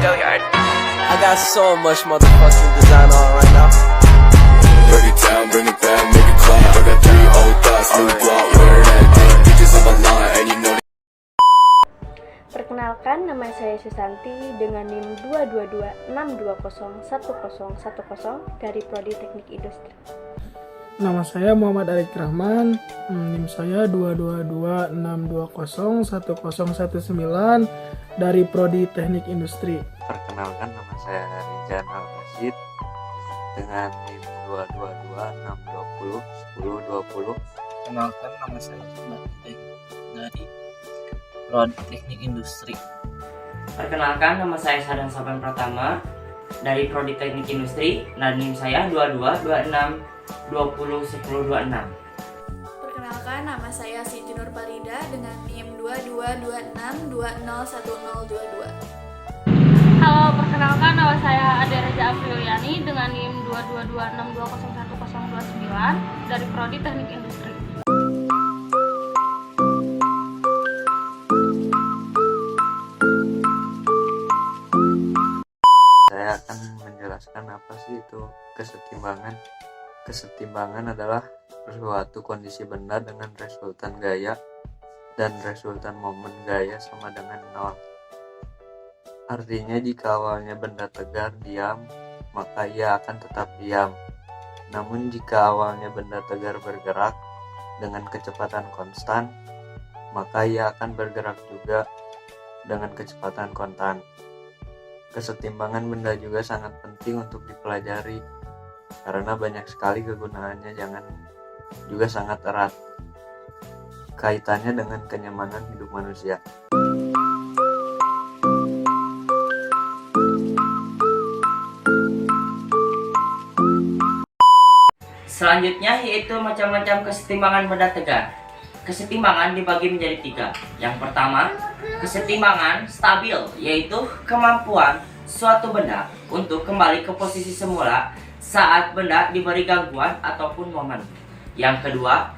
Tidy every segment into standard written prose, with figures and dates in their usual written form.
I got so much motherfucking design on right now. Break it down, bring it back, make it clap. I got 3 old thoughts, new block, wear that thing. Bitches on my line, and you know. Perkenalkan, nama saya Susanti dengan NIM 22262010110 dari Prodi Teknik Industri. Nama saya Muhammad Arik Rahman, NIM saya 22262011019 dari Prodi Teknik Industri. Perkenalkan, nama saya Rizan Al-Rashid dengan NIM 22262011020. Kenalkan, nama saya Sumat dari Prodi Teknik Industri. Perkenalkan, nama saya Sadang Saban Pratama dari Prodi Teknik Industri dan NIM saya 2226201026. Perkenalkan, nama saya Siti Nur Parida dengan NIM 2226201022. Halo, perkenalkan, nama saya Ade Reza Apriliani dengan NIM 22262011029 dari Prodi Teknik Industri. Saya akan menjelaskan apa sih itu kesetimbangan. Kesetimbangan adalah suatu kondisi benda dengan resultan gaya dan resultan momen gaya sama dengan 0. Artinya jika awalnya benda tegar diam, maka ia akan tetap diam. Namun jika awalnya benda tegar bergerak dengan kecepatan konstan, maka ia akan bergerak juga dengan kecepatan kontan. Kesetimbangan benda juga sangat penting untuk dipelajari karena banyak sekali kegunaannya, juga sangat erat kaitannya dengan kenyamanan hidup manusia. Selanjutnya yaitu macam-macam kesetimbangan benda tegar. Kesetimbangan dibagi menjadi 3. Yang pertama, kesetimbangan stabil, yaitu kemampuan suatu benda untuk kembali ke posisi semula saat benda diberi gangguan ataupun momen. Yang kedua,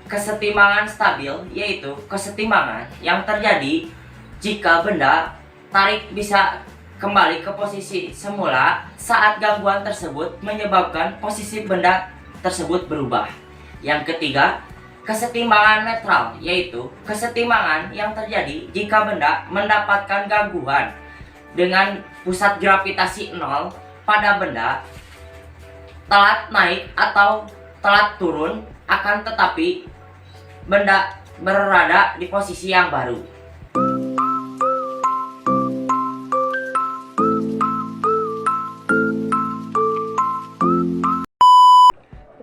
kesetimbangan stabil, yaitu kesetimbangan yang terjadi jika benda tarik bisa kembali ke posisi semula saat gangguan tersebut menyebabkan posisi benda tersebut berubah. Yang ketiga, kesetimbangan netral, yaitu kesetimbangan yang terjadi jika benda mendapatkan gangguan dengan pusat gravitasi 0 pada benda telat naik atau telat turun, akan tetapi benda berada di posisi yang baru.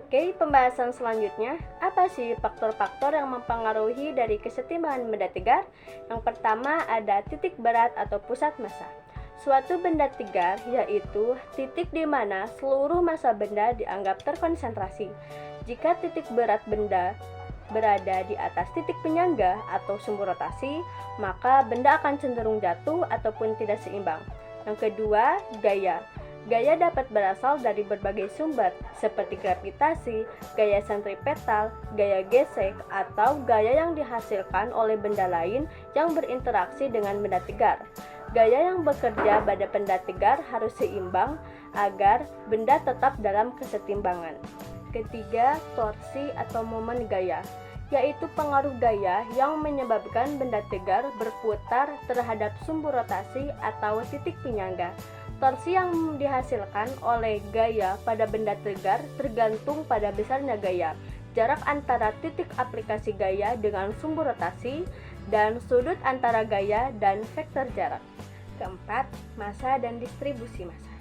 Oke, pembahasan selanjutnya, apa sih faktor-faktor yang mempengaruhi dari kesetimbangan benda tegar? Yang pertama ada titik berat atau pusat massa. Suatu benda tegar yaitu titik di mana seluruh massa benda dianggap terkonsentrasi. Jika titik berat benda berada di atas titik penyangga atau sumbu rotasi, maka benda akan cenderung jatuh ataupun tidak seimbang. Yang kedua, gaya. Gaya dapat berasal dari berbagai sumber, seperti gravitasi, gaya sentripetal, gaya gesek, atau gaya yang dihasilkan oleh benda lain yang berinteraksi dengan benda tegar. Gaya yang bekerja pada benda tegar harus seimbang agar benda tetap dalam kesetimbangan. Ketiga, torsi atau momen gaya, yaitu pengaruh gaya yang menyebabkan benda tegar berputar terhadap sumbu rotasi atau titik penyangga. Torsi yang dihasilkan oleh gaya pada benda tegar tergantung pada besarnya gaya, jarak antara titik aplikasi gaya dengan sumbu rotasi, dan sudut antara gaya dan vektor jarak. Keempat, massa dan distribusi massa.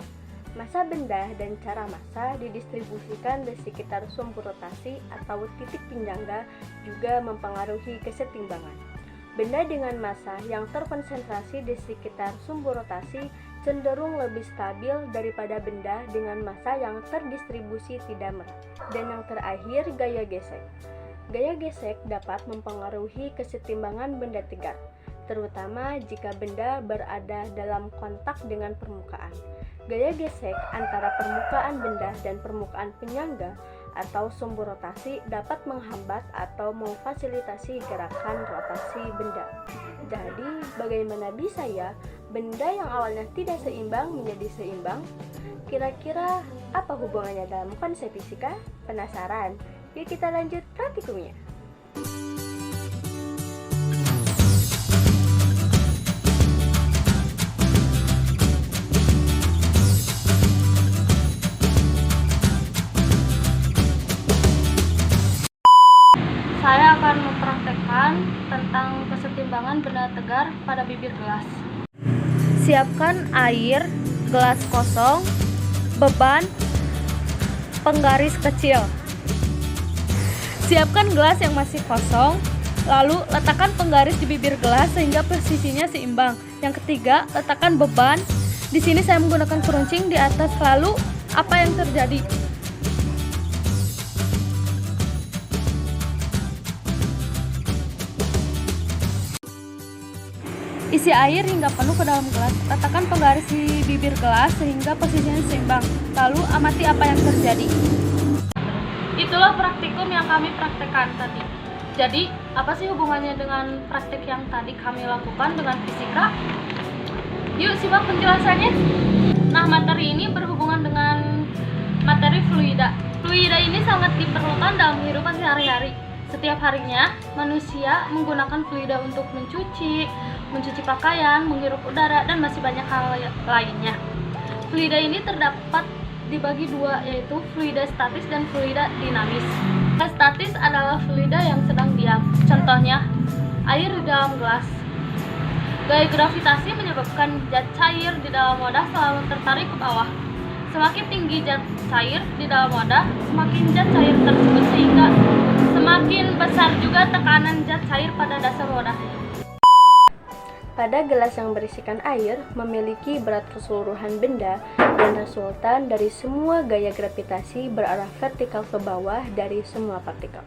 Massa benda dan cara massa didistribusikan di sekitar sumbu rotasi atau titik penyangga juga mempengaruhi kesetimbangan. Benda dengan massa yang terkonsentrasi di sekitar sumbu rotasi cenderung lebih stabil daripada benda dengan massa yang terdistribusi tidak merata. Dan yang terakhir, gaya gesek. Gaya gesek dapat mempengaruhi kesetimbangan benda tegar, terutama jika benda berada dalam kontak dengan permukaan. Gaya gesek antara permukaan benda dan permukaan penyangga atau sumbu rotasi dapat menghambat atau memfasilitasi gerakan rotasi benda. Jadi, bagaimana bisa ya benda yang awalnya tidak seimbang menjadi seimbang? Kira-kira apa hubungannya dalam konsep fisika? Penasaran? Yuk kita lanjut praktikumnya. Saya akan mempraktekkan tentang kesetimbangan benda tegar pada bibir gelas. Siapkan air, gelas kosong, beban, penggaris kecil. Siapkan gelas yang masih kosong, lalu letakkan penggaris di bibir gelas sehingga posisinya seimbang. Yang ketiga, letakkan beban. Di sini saya menggunakan keruncing di atas. Lalu, apa yang terjadi? Isi air hingga penuh ke dalam gelas. Letakkan penggaris di bibir gelas sehingga posisinya seimbang. Lalu amati apa yang terjadi. Itulah praktikum yang kami praktekkan tadi. Jadi, apa sih hubungannya dengan praktik yang tadi kami lakukan dengan fisika? Yuk simak penjelasannya. Nah, materi ini berhubungan dengan materi fluida. Fluida ini sangat diperlukan dalam kehidupan sehari-hari. Setiap harinya, manusia menggunakan fluida untuk mencuci pakaian, menghirup udara, dan masih banyak hal lainnya. Fluida ini terdapat dibagi dua, yaitu fluida statis dan fluida dinamis. Statis adalah fluida yang sedang diam. Contohnya, air di dalam gelas. Gaya gravitasi menyebabkan zat cair di dalam wadah selalu tertarik ke bawah. Semakin tinggi zat cair di dalam wadah, semakin zat cair tersebut sehingga semakin besar juga tekanan zat cair pada dasar wadahnya. Pada gelas yang berisikan air memiliki berat keseluruhan benda dan resultan dari semua gaya gravitasi berarah vertikal ke bawah dari semua partikel.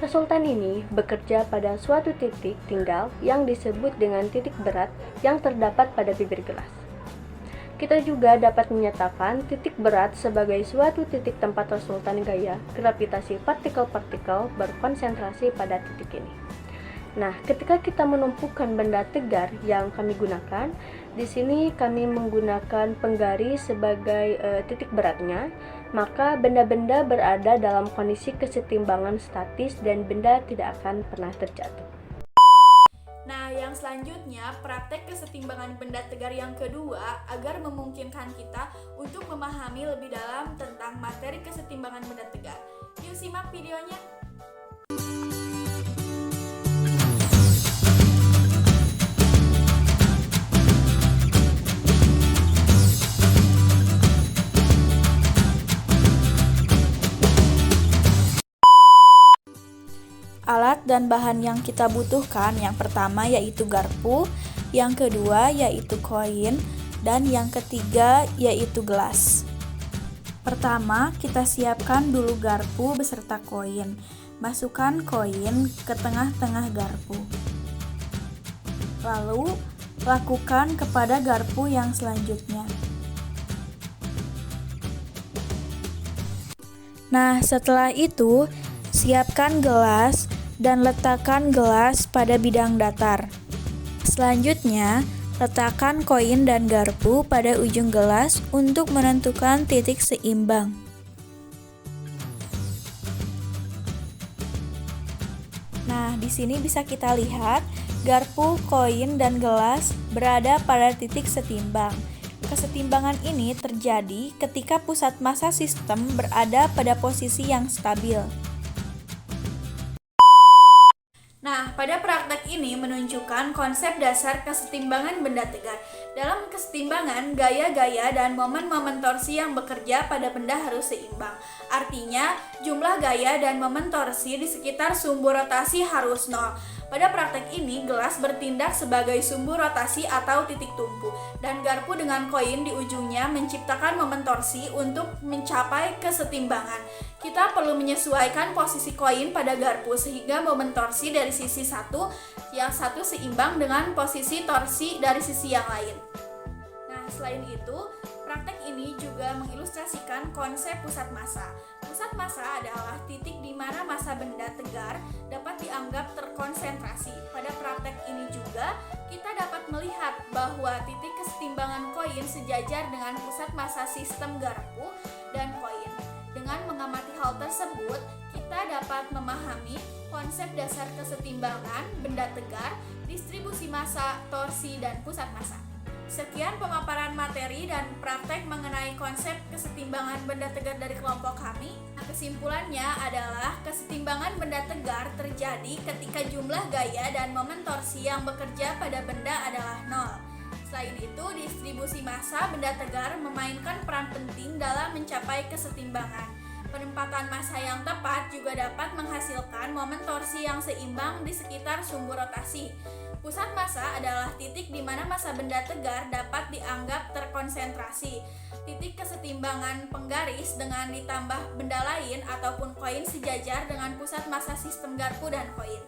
Resultan ini bekerja pada suatu titik tinggal yang disebut dengan titik berat yang terdapat pada bibir gelas. Kita juga dapat menyatakan titik berat sebagai suatu titik tempat resultan gaya gravitasi partikel-partikel berkonsentrasi pada titik ini. Nah, ketika kita menumpukan benda tegar yang kami gunakan, di sini kami menggunakan penggaris sebagai titik beratnya, maka benda-benda berada dalam kondisi kesetimbangan statis dan benda tidak akan pernah terjatuh. Nah, yang selanjutnya praktek kesetimbangan benda tegar yang kedua agar memungkinkan kita untuk memahami lebih dalam tentang materi kesetimbangan benda tegar. Yuk simak videonya. Alat dan bahan yang kita butuhkan, yang pertama yaitu garpu, yang kedua yaitu koin, dan yang ketiga yaitu gelas. Pertama, kita siapkan dulu garpu beserta koin. Masukkan koin ke tengah-tengah garpu. Lalu, lakukan kepada garpu yang selanjutnya. Nah, setelah itu, siapkan gelas dan letakkan gelas pada bidang datar. Selanjutnya, letakkan koin dan garpu pada ujung gelas untuk menentukan titik seimbang. Nah, di sini bisa kita lihat garpu, koin, dan gelas berada pada titik setimbang. Kesetimbangan ini terjadi ketika pusat massa sistem berada pada posisi yang stabil. Nah, pada praktek ini menunjukkan konsep dasar kesetimbangan benda tegar. Dalam kesetimbangan, gaya-gaya dan momen-momen torsi yang bekerja pada benda harus seimbang. Artinya, jumlah gaya dan momen torsi di sekitar sumbu rotasi harus nol. Pada praktek ini, gelas bertindak sebagai sumbu rotasi atau titik tumpu, dan garpu dengan koin di ujungnya menciptakan momen torsi untuk mencapai kesetimbangan. Kita perlu menyesuaikan posisi koin pada garpu sehingga momen torsi dari sisi yang satu seimbang dengan posisi torsi dari sisi yang lain. Nah, selain itu, praktek ini juga mengilustrasikan konsep pusat massa. Pusat massa adalah titik di mana massa benda tegar dapat dianggap terkonsentrasi. Pada praktek ini juga kita dapat melihat bahwa titik kesetimbangan koin sejajar dengan pusat massa sistem garpu dan koin. Dengan mengamati hal tersebut, kita dapat memahami konsep dasar kesetimbangan benda tegar, distribusi massa, torsi, dan pusat massa. Sekian pemaparan materi dan praktek mengenai konsep kesetimbangan benda tegar dari kelompok kami. Kesimpulannya adalah kesetimbangan benda tegar terjadi ketika jumlah gaya dan momen torsi yang bekerja pada benda adalah nol. Selain itu, distribusi massa benda tegar memainkan peran penting dalam mencapai kesetimbangan. Penempatan massa yang tepat juga dapat menghasilkan momen torsi yang seimbang di sekitar sumbu rotasi. Pusat massa adalah titik di mana massa benda tegar dapat dianggap terkonsentrasi. Titik kesetimbangan penggaris dengan ditambah benda lain ataupun koin sejajar dengan pusat massa sistem garpu dan koin.